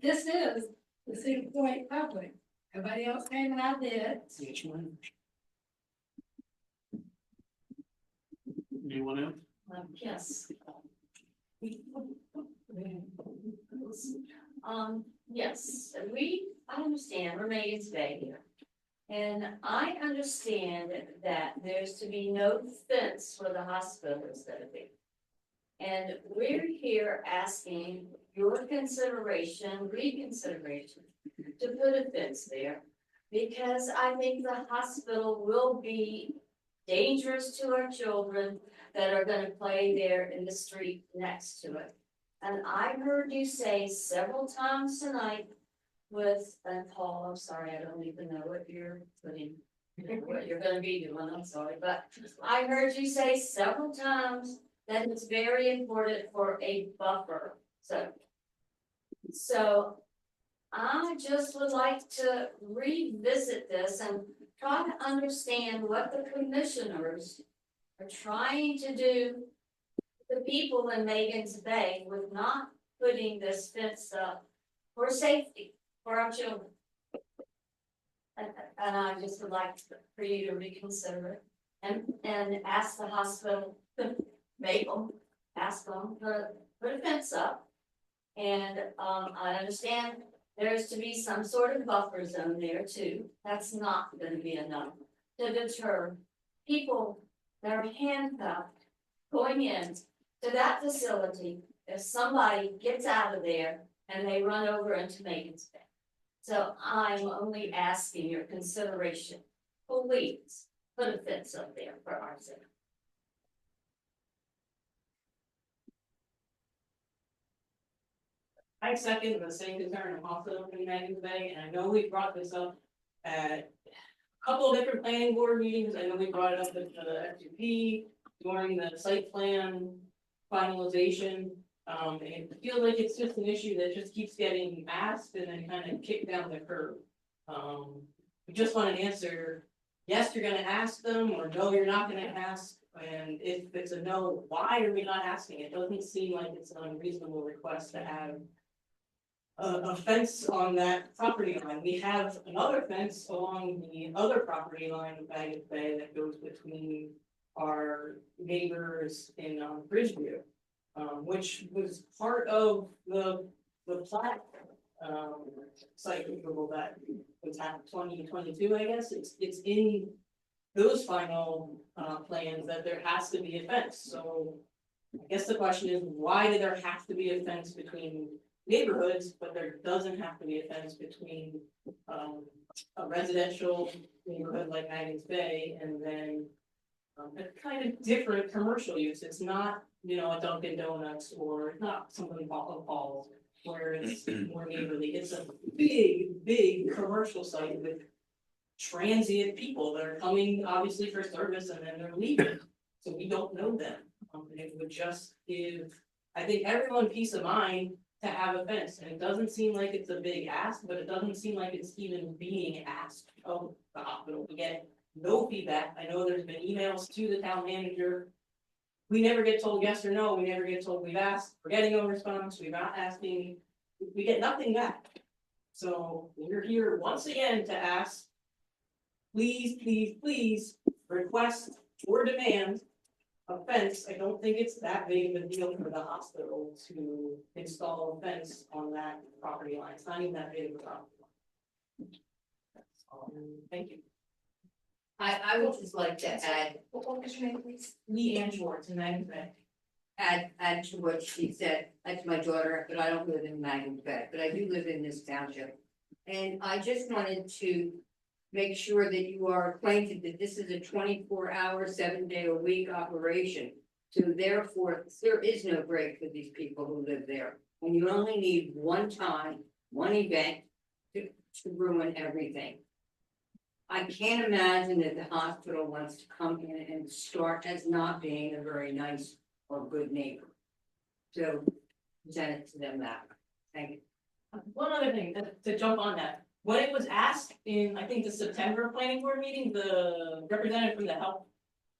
This is the Cedar Point public. Everybody else came and I did. Anyone else? Yes. Yes, I understand, we're making today here. And I understand that there's to be no fence where the hospital is gonna be. And we're here asking your consideration, reconsideration, to put a fence there. Because I think the hospital will be dangerous to our children that are gonna play there in the street next to it. And I heard you say several times tonight with, and Paul, I'm sorry, I don't even know what you're putting. what you're gonna be doing, I'm sorry, but I heard you say several times that it's very important for a buffer, so. So I just would like to revisit this and try to understand what the commissioners are trying to do. The people in Megan's Bay with not putting this fence up for safety for our children. And I just would like for you to reconsider it and ask the hospital, make them, ask them to put a fence up. And, I understand there's to be some sort of buffer zone there too. That's not gonna be enough to deter people that are handcuffed going in to that facility if somebody gets out of there and they run over into Megan's Bay. So I'm only asking your consideration. Please put a fence up there for our sake. I second the same concern I'm also in Megan's Bay, and I know we brought this up at a couple of different planning board meetings. I know we brought it up at the FGP during the site plan finalization. And it feels like it's just an issue that just keeps getting asked and then kind of kicked down the curb. We just want an answer, yes, you're gonna ask them, or no, you're not gonna ask. And if it's a no, why are we not asking? It doesn't seem like it's an unreasonable request to have a fence on that property line. We have another fence along the other property line of Baggett Bay that goes between our neighbors in Bridgeview, which was part of the plat site approval that was happened 2022, I guess. It's in those final plans that there has to be a fence. So I guess the question is, why did there have to be a fence between neighborhoods, but there doesn't have to be a fence between a residential neighborhood like Maggins Bay and then a kind of different commercial use? It's not, you know, a Dunkin' Donuts or not somebody Paul's where it's more neighborly. It's a big commercial site with transient people that are coming obviously for service and then they're leaving. So we don't know them. And it would just give, I think, everyone peace of mind to have a fence. And it doesn't seem like it's a big ask, but it doesn't seem like it's even being asked of the hospital. We get no feedback. I know there's been emails to the town manager. We never get told yes or no. We never get told we've asked. We're getting no response. We're not asking. We get nothing back. So we're here once again to ask, please request or demand a fence. I don't think it's that big of a deal for the hospital to install a fence on that property line. It's not even that big of a problem. Thank you. I would just like to add, What was your name, please? Leanne Schwartz in Maggins Bay. add to what she said. That's my daughter, but I don't live in Maggins Bay, but I do live in this township. And I just wanted to make sure that you are acquainted that this is a 24-hour, 7-day-a-week operation. So therefore, there is no break for these people who live there. And you only need one time, one event to ruin everything. I can't imagine that the hospital wants to come in and start as not being a very nice or good neighbor. So present it to them that way. Thank you. One other thing to jump on that. When it was asked in, I think, the September planning board meeting, the representative from the health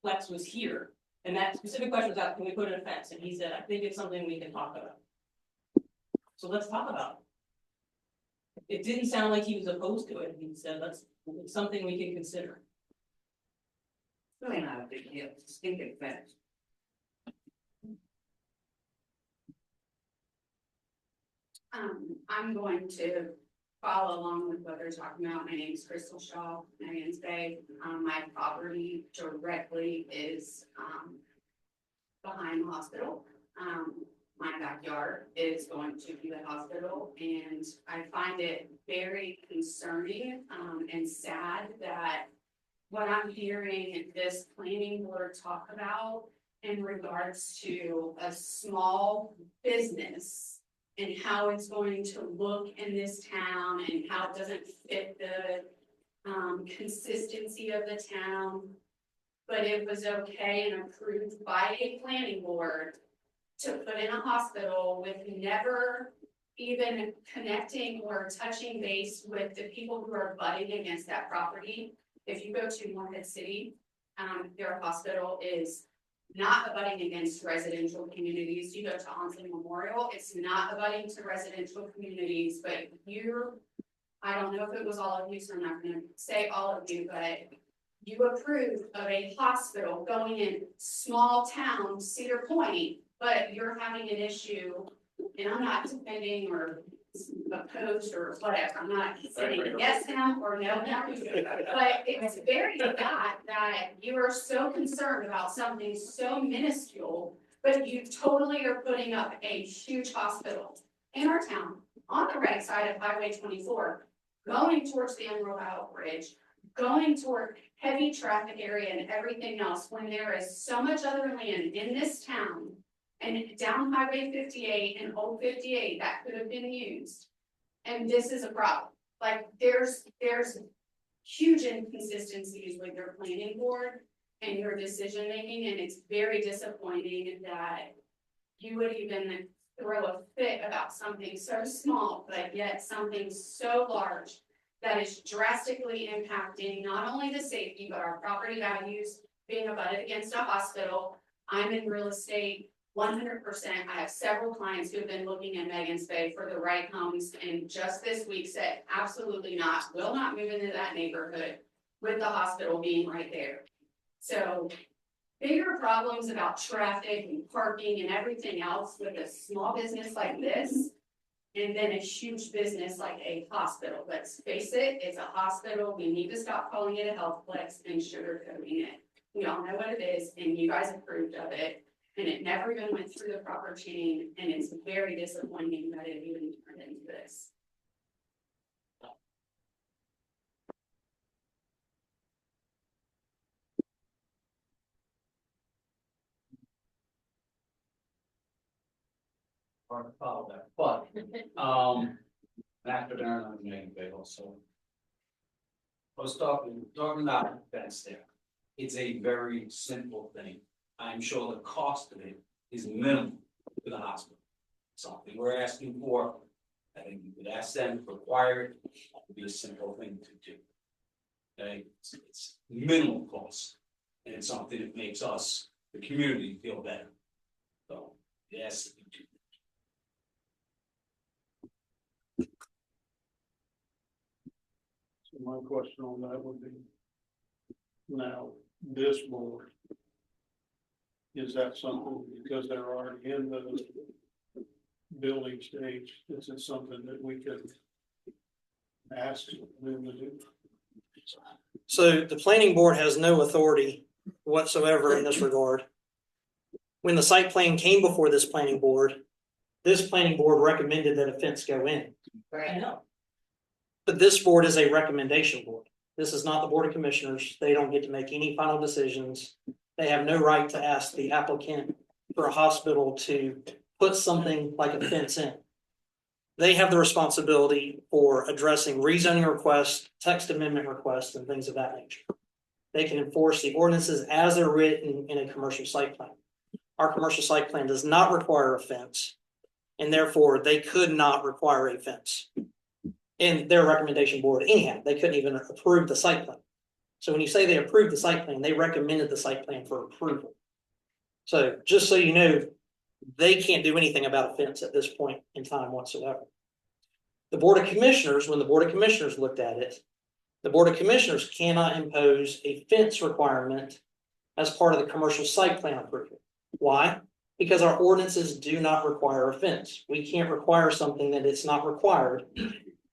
flex was here. And that specific question was asked, can we put in a fence? And he said, I think it's something we can talk about. So let's talk about it. It didn't sound like he was opposed to it. He said, it's something we can consider. Really not a big deal. It's a stinking fence. I'm going to follow along with what they're talking about. My name is Crystal Shaw, Maggins Bay. My property directly is behind the hospital. My backyard is going to be the hospital, and I find it very concerning and sad that what I'm hearing this planning board talk about in regards to a small business and how it's going to look in this town and how it doesn't fit the consistency of the town. But it was okay and approved by a planning board to put in a hospital with never even connecting or touching base with the people who are butting against that property. If you go to Morehead City, their hospital is not abutting against residential communities. You go to Onson Memorial, it's not abutting to residential communities, but I don't know if it was all of you, so I'm not gonna say all of you, but you approved of a hospital going in small town Cedar Point, but you're having an issue, and I'm not defending or opposed or whatever, I'm not saying yes him or no him. But it's very bad that you are so concerned about something so minuscule, but you totally are putting up a huge hospital in our town, on the right side of Highway 24, going towards the Emerald Bridge, going toward heavy traffic area and everything else, when there is so much other land in this town and down Highway 58 and Old 58 that could have been used. And this is a problem. Like, there's huge inconsistencies with your planning board and your decision making, and it's very disappointing that you would even throw a fit about something so small, but yet something so large that is drastically impacting not only the safety, but our property values, being abutted against a hospital. I'm in real estate 100%. I have several clients who have been looking at Megan's Bay for the right homes, and just this week said absolutely not, will not move into that neighborhood with the hospital being right there. So bigger problems about traffic and parking and everything else with a small business like this, and then a huge business like a hospital. Let's face it, it's a hospital. We need to stop calling it a healthplex and sugarcoating it. We all know what it is, and you guys approved of it, and it never even went through the proper chain, and it's very disappointing that it even turned into this. Hard to follow that, but, after that, I'm making bagel, so. I was talking about fence there. It's a very simple thing. I'm sure the cost of it is minimal to the hospital. Something we're asking for, I think we would ask them to require it, it would be a simple thing to do. Okay, it's minimal cost, and it's something that makes us, the community, feel better. So, yes, we do. So my question on that would be, now, this board, is that something, because they're already in the building stage, is it something that we could ask them to do? So the planning board has no authority whatsoever in this regard. When the site plan came before this planning board recommended that a fence go in. Right. But this board is a recommendation board. This is not the Board of Commissioners. They don't get to make any final decisions. They have no right to ask the applicant for a hospital to put something like a fence in. They have the responsibility for addressing rezoning requests, text amendment requests, and things of that nature. They can enforce the ordinances as they're written in a commercial site plan. Our commercial site plan does not require a fence, and therefore they could not require a fence. In their recommendation board anyhow, they couldn't even approve the site plan. So when you say they approved the site plan, they recommended the site plan for approval. So just so you know, they can't do anything about a fence at this point in time whatsoever. The Board of Commissioners, when the Board of Commissioners looked at it, the Board of Commissioners cannot impose a fence requirement as part of the commercial site plan approval. Why? Because our ordinances do not require a fence. We can't require something that it's not required,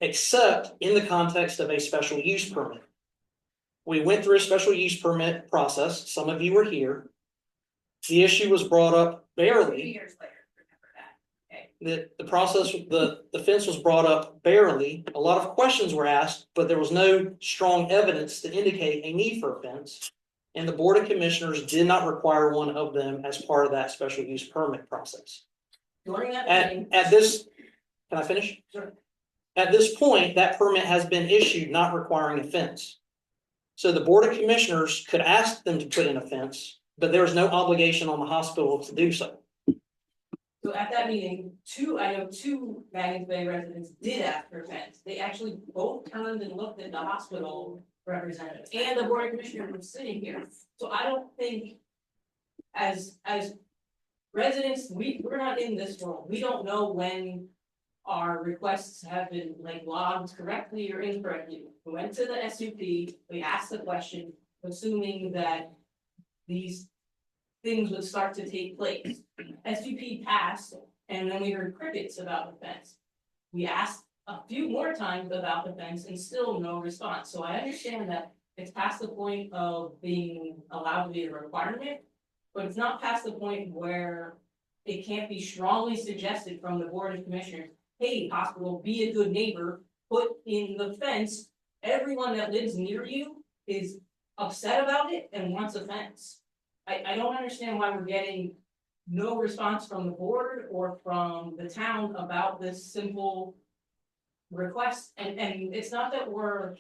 except in the context of a special use permit. We went through a special use permit process. Some of you were here. The issue was brought up 3 barely. years later, remember that. The process, the fence was brought up barely. A lot of questions were asked, but there was no strong evidence to indicate a need for a fence. And the Board of Commissioners did not require one of them as part of that special use permit process. During that meeting, At this, can I finish? Sure. At this point, that permit has been issued, not requiring a fence. So the Board of Commissioners could ask them to put in a fence, but there's no obligation on the hospital to do so. So at that meeting, I know two Baggins Bay residents did ask for a fence. They actually both turned and looked at the hospital representative and the board of commissioners were sitting here. So I don't think as residents, we're not in this world. We don't know when our requests have been like logged correctly or incorrectly. We went to the SUP, we asked the question, assuming that these things would start to take place. SUP passed, and then we heard crickets about the fence. We asked a few more times about the fence and still no response. So I understand that it's past the point of being allowed to be a requirement, but it's not past the point where it can't be strongly suggested from the board of commissioners, hey, hospital, be a good neighbor, put in the fence. Everyone that lives near you is upset about it and wants a fence. I don't understand why we're getting no response from the board or from the town about this simple request. And it's not that we're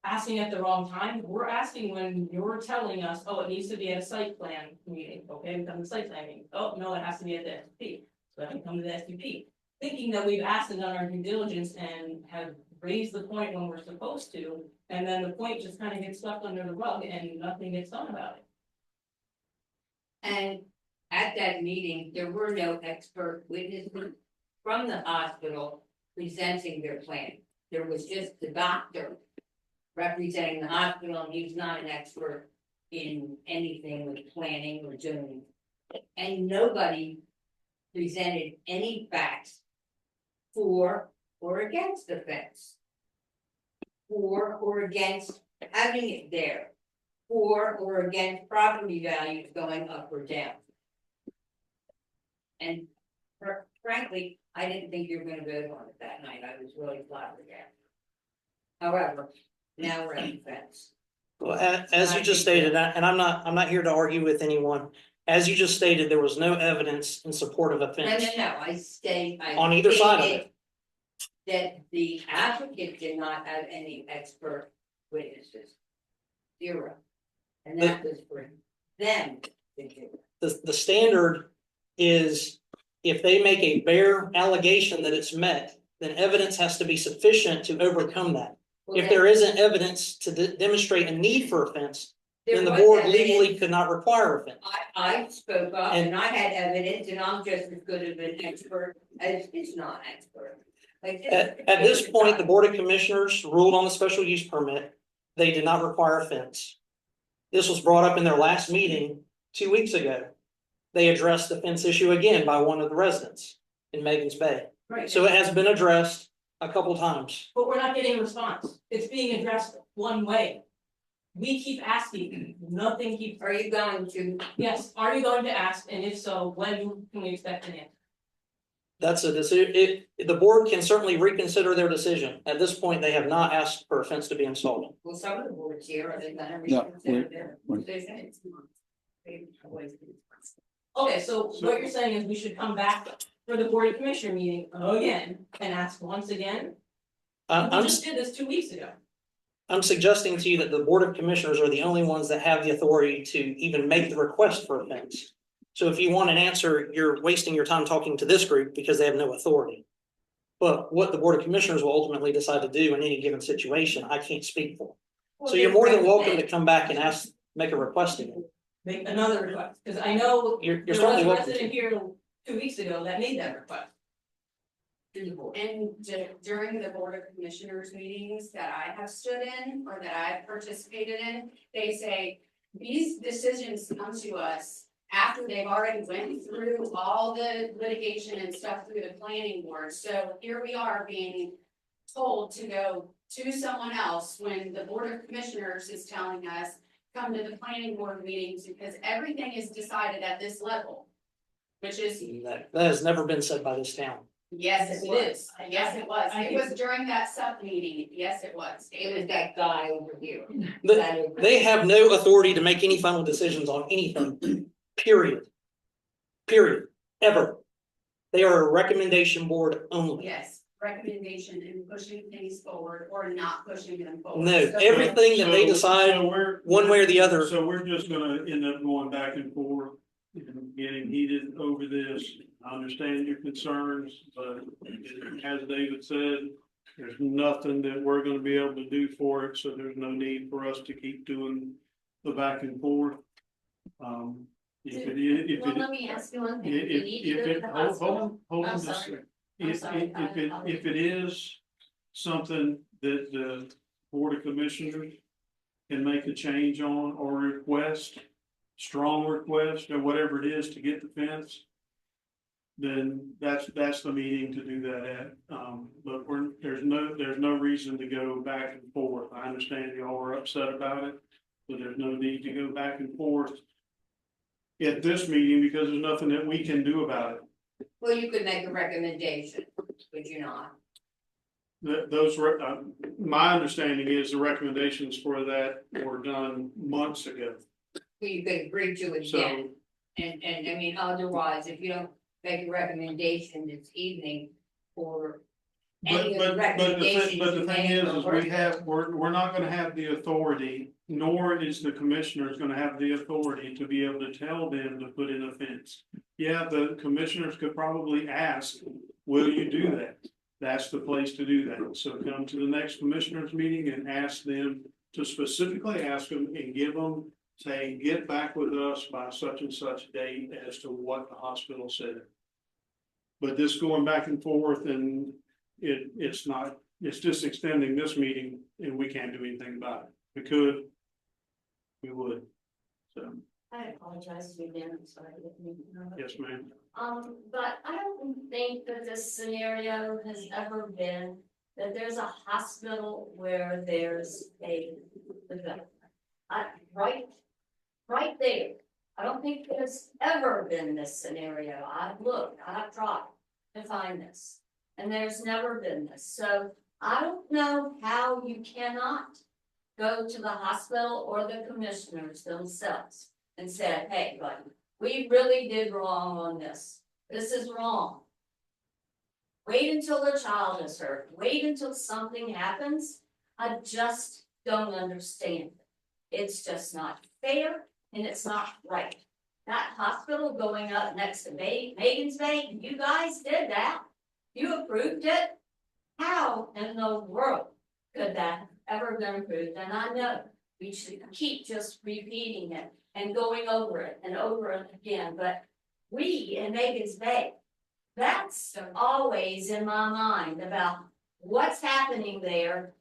asking at the wrong time. We're asking when you're telling us, oh, it needs to be at a site plan meeting. Okay, we come to the site plan meeting. Oh, no, it has to be at the SUP. So then we come to the SUP. Thinking that we've asked and done our due diligence and have raised the point when we're supposed to, and then the point just kind of gets swept under the rug and nothing gets done about it. And at that meeting, there were no expert witnesses from the hospital presenting their plan. There was just the doctor representing the hospital, and he's not an expert in anything with planning or zoning. And nobody presented any facts for or against the fence, for or against having it there, for or against property values going up or down. And frankly, I didn't think you were gonna vote on it that night. I was really flabbergasted. However, now we're at the fence. Well, as you just stated, and I'm not here to argue with anyone. As you just stated, there was no evidence in support of a fence. No, I On either side of it. That the applicant did not have any expert witnesses. Zero. And that was for them to do. The standard is if they make a bare allegation that it's met, then evidence has to be sufficient to overcome that. If there isn't evidence to demonstrate a need for a fence, then the board legally could not require a fence. I spoke up and I had evidence, and I'm just as good of an expert as it's not expert. Like At this point, the Board of Commissioners ruled on the special use permit. They did not require a fence. This was brought up in their last meeting 2 weeks ago. They addressed the fence issue again by one of the residents in Megan's Bay. Right. So it has been addressed a couple times. But we're not getting a response. It's being addressed one way. We keep asking, nothing keeps. Are you going to? Yes, are you going to ask? And if so, when can we expect an answer? That's a decision. The board can certainly reconsider their decision. At this point, they have not asked for a fence to be installed. Well, some of the boards here are they gonna No, reconsider their we're- decision? Okay, so what you're saying is we should come back for the board of commissioner meeting again and ask once again? We I'm just did this 2 weeks ago. I'm suggesting to you that the Board of Commissioners are the only ones that have the authority to even make the request for a fence. So if you want an answer, you're wasting your time talking to this group because they have no authority. But what the Board of Commissioners will ultimately decide to do in any given situation, I can't speak for. So you're more than welcome to come back and make a request again. Make another request, because I know You're there certainly was a welcome resident to. here 2 weeks ago that made that request. And during the Board of Commissioners meetings that I have stood in or that I've participated in, they say these decisions come to us after they've already went through all the litigation and stuff through the planning board. So here we are being told to go to someone else when the Board of Commissioners is telling us, come to the planning board meetings because everything is decided at this level. Which is, That has never been said by this town. yes, it It was. is. Yes, it was. I It was during that sub meeting. Yes, it was. It was that guy over here. They have no authority to make any final decisions on anything, period. Period, ever. They are a recommendation board only. Yes. recommendation in pushing things forward or not pushing them forward? No, everything that they decide, one way or the other. So we're just gonna end up going back and forth and getting heated over this. I understand your concerns, but as David said, there's nothing that we're gonna be able to do for it, so there's no need for us to keep doing the back and forth. Well, let me ask you one thing. You need to go to the hospital. Hold on I'm just a sorry. second. I'm sorry. If it is something that the Board of Commissioners can make a change on or request, strong request or whatever it is to get the fence, then that's the meeting to do that at. But there's no reason to go back and forth. I understand y'all are upset about it, but there's no need to go back and forth at this meeting because there's nothing that we can do about it. Well, you could make a recommendation, would you not? My understanding is the recommendations for that were done months ago. You could agree to it So- again. And I mean, otherwise, if you don't make a recommendation this evening for any of the recommendations. But the you thing made is we're not gonna have the authority, nor is the commissioners gonna have the authority to be able to tell them to put in a fence. Yeah, the commissioners could probably ask, will you do that? That's the place to do that. So come to the next commissioners meeting and ask them to specifically ask them and give them, say, get back with us by such and such date as to what the hospital said. But this going back and forth and it's just extending this meeting and we can't do anything about it. We could, we would. So, I apologize to you again, I'm sorry. I didn't mean to interrupt. yes, ma'am. But I don't think that this scenario has ever been that there's a hospital where there's a development. Right there. I don't think there's ever been this scenario. I've looked, I've tried to find this. And there's never been this. So I don't know how you cannot go to the hospital or the commissioners themselves and said, hey, buddy, we really did wrong on this. This is wrong. Wait until the child is hurt. Wait until something happens. I just don't understand it. It's just not fair and it's not right. That hospital going up next to Megan's Bay, you guys did that. You approved it. How in the world could that have ever been approved? And I know we should keep just repeating it and going over it and over it again, but we in Megan's Bay, that's always in my mind about what's happening there.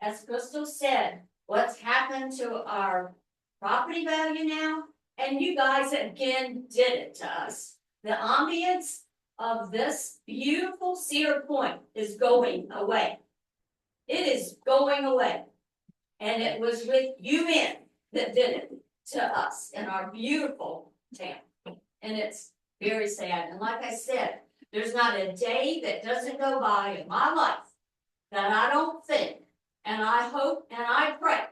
As Crystal said, what's happened to our property value now? And you guys again did it to us. The ambience of this beautiful Cedar Point is going away. It is going away. And it was with you men that did it to us in our beautiful town. And it's very sad. And like I said, there's not a day that doesn't go by in my life that I don't think, and I hope and I pray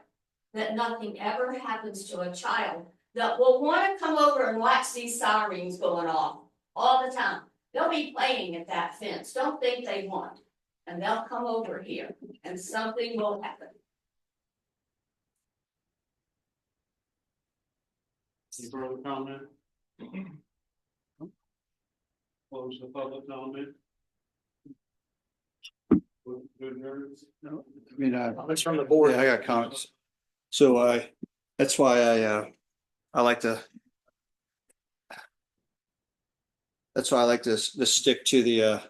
that nothing ever happens to a child that will want to come over and watch these sirens going off all the time. They'll be playing at that fence. Don't think they won't. And they'll come over here and something will happen. Any further comment? Close the public comment. Good nerds? No, I mean, Comments from the board. yeah, I got comments. So that's why I like to. That's why I like to stick to the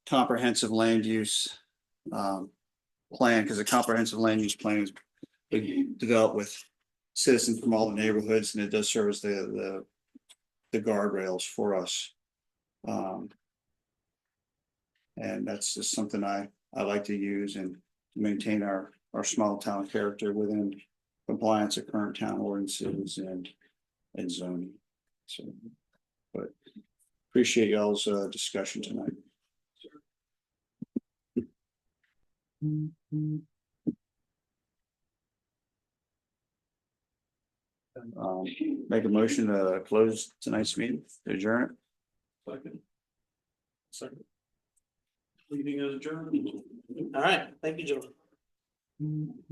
comprehensive land use plan, because the comprehensive land use plan is developed with citizens from all the neighborhoods, and it does serve as the guardrails for us. And that's just something I like to use and maintain our small town character within compliance of current town ordinances and zoning. So, but appreciate y'all's discussion tonight. Make a motion to close tonight's meeting, to adjourn it. Second. Meeting is adjourned. All right, thank you, gentlemen.